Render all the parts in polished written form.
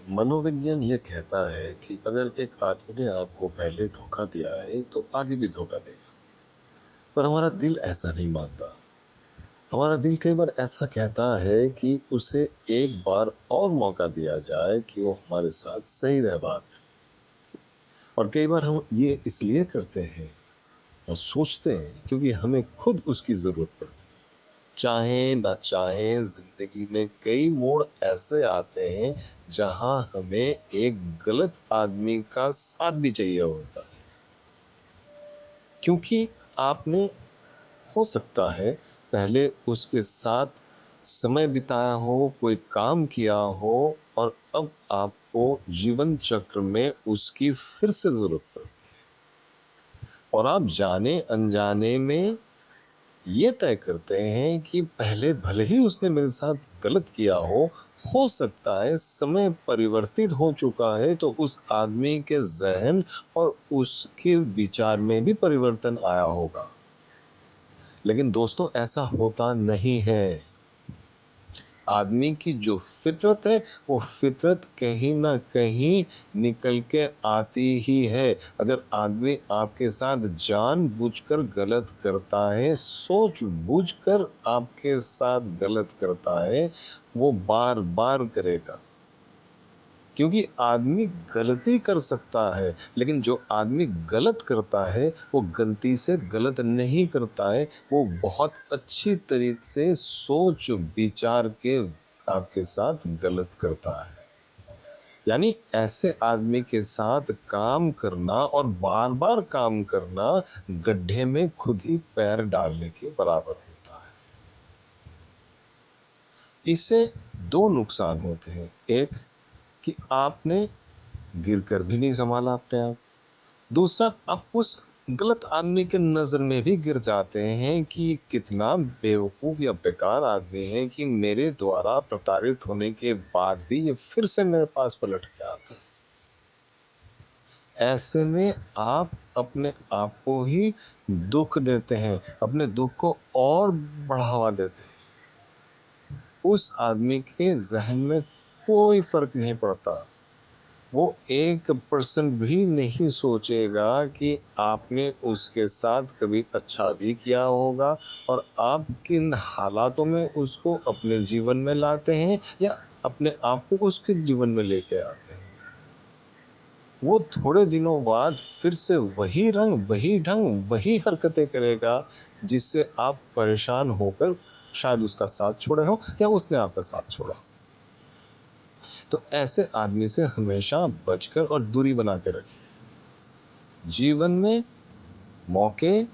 मनोविज्ञान ये कहता है कि अगर एक आदमी ने आपको पहले धोखा दिया है तो आगे भी धोखा देगा। पर हमारा दिल ऐसा नहीं मानता। हमारा दिल कई बार ऐसा कहता है कि उसे एक बार और मौका दिया जाए कि वो हमारे साथ सही व्यवहार करे। और कई बार हम ये इसलिए करते हैं और सोचते हैं क्योंकि हमें खुद उसकी जरूरत पड़ती है। चाहे ना चाहे जिंदगी में कई मोड़ ऐसे आते हैं जहां हमें एक गलत आदमी का साथ भी चाहिए होता है, क्योंकि आपने हो सकता है पहले उसके साथ समय बिताया हो, कोई काम किया हो, और अब आपको जीवन चक्र में उसकी फिर से जरूरत पड़ती है और आप जाने अनजाने में ये तय करते हैं कि पहले भले ही उसने मेरे साथ गलत किया हो सकता है समय परिवर्तित हो चुका है तो उस आदमी के जहन और उसके विचार में भी परिवर्तन आया होगा। लेकिन दोस्तों, ऐसा होता नहीं है। आदमी की जो फितरत है वो फितरत कहीं ना कहीं निकल के आती ही है। अगर आदमी आपके साथ जानबूझकर गलत करता है, सूझबूझकर आपके साथ गलत करता है, वो बार बार करेगा। क्योंकि आदमी गलती कर सकता है, लेकिन जो आदमी गलत करता है वो गलती से गलत नहीं करता है, वो बहुत अच्छी तरीके से सोच विचार के आपके साथ गलत करता है। यानी ऐसे आदमी के साथ काम करना और बार बार काम करना गड्ढे में खुद ही पैर डालने के बराबर होता है। इससे दो नुकसान होते हैं। एक कि आपने गिरकर भी नहीं संभाला अपने आप। दूसरा, आप उस गलत आदमी के नजर में भी गिर जाते हैं कि कितना बेवकूफ या बेकार आदमी है कि मेरे द्वारा प्रताड़ित होने के बाद भी ये फिर से मेरे पास पलट के आता है। ऐसे में आप अपने आप को ही दुख देते हैं, अपने दुख को और बढ़ावा देते हैं। उस आदमी के जहन में कोई फर्क नहीं पड़ता। वो 1% भी नहीं सोचेगा कि आपने उसके साथ कभी अच्छा भी किया होगा और आप किन हालातों में उसको अपने जीवन में लाते हैं या अपने आप को उसके जीवन में लेके आते हैं। वो थोड़े दिनों बाद फिर से वही रंग, वही ढंग, वही हरकतें करेगा जिससे आप परेशान होकर शायद उसका साथ छोड़े हो या उसने आपका साथ छोड़ा। तो ऐसे आदमी से हमेशा बचकर और दूरी बना के रखिए। जीवन में मौके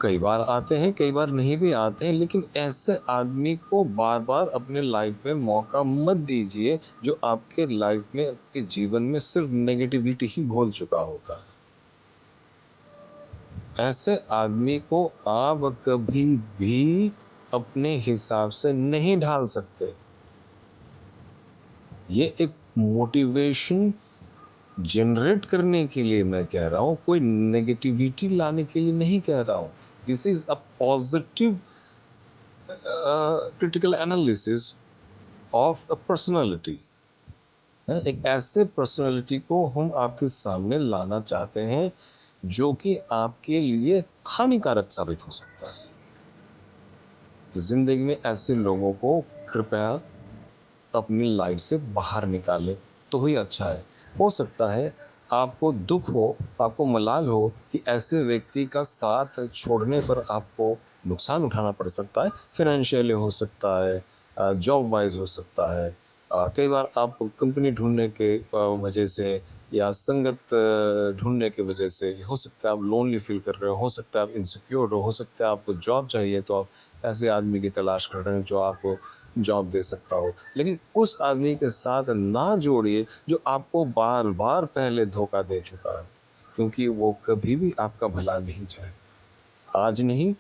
कई बार आते हैं, कई बार नहीं भी आते हैं, लेकिन ऐसे आदमी को बार बार अपने लाइफ में मौका मत दीजिए जो आपके लाइफ में, आपके जीवन में सिर्फ नेगेटिविटी ही घोल चुका होता है। ऐसे आदमी को आप कभी भी अपने हिसाब से नहीं ढाल सकते। ये एक मोटिवेशन जनरेट करने के लिए मैं कह रहा हूं, कोई नेगेटिविटी लाने के लिए नहीं कह रहा हूं। This is a positive critical analysis of a personality. एक ऐसे पर्सनालिटी को हम आपके सामने लाना चाहते हैं जो कि आपके लिए हानिकारक साबित हो सकता है। जिंदगी में ऐसे लोगों को कृपया अपनी लाइफ से बाहर निकालें तो ही अच्छा है। हो सकता है आपको दुख हो, आपको मलाल हो कि ऐसे व्यक्ति का साथ छोड़ने पर आपको नुकसान उठाना पड़ सकता है। फाइनेंशियली हो सकता है, जॉब वाइज हो सकता है। कई बार आप कंपनी ढूंढने के वजह से या संगत ढूंढने की वजह से हो सकता है आप लोनली फील कर रहे हो सकता है आप इनसिक्योर हो सकता है आपको जॉब चाहिए तो आप ऐसे आदमी की तलाश कर रहे हैं जो आपको जॉब दे सकता हो। लेकिन उस आदमी के साथ ना जोड़िए जो आपको बार बार पहले धोखा दे चुका है, क्योंकि वो कभी भी आपका भला नहीं चाहे। आज नहीं,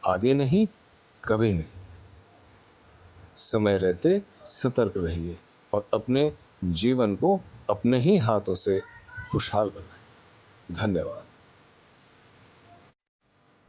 आगे नहीं, कभी नहीं। समय रहते सतर्क रहिए और अपने जीवन को अपने ही हाथों से खुशहाल बनाएं। धन्यवाद।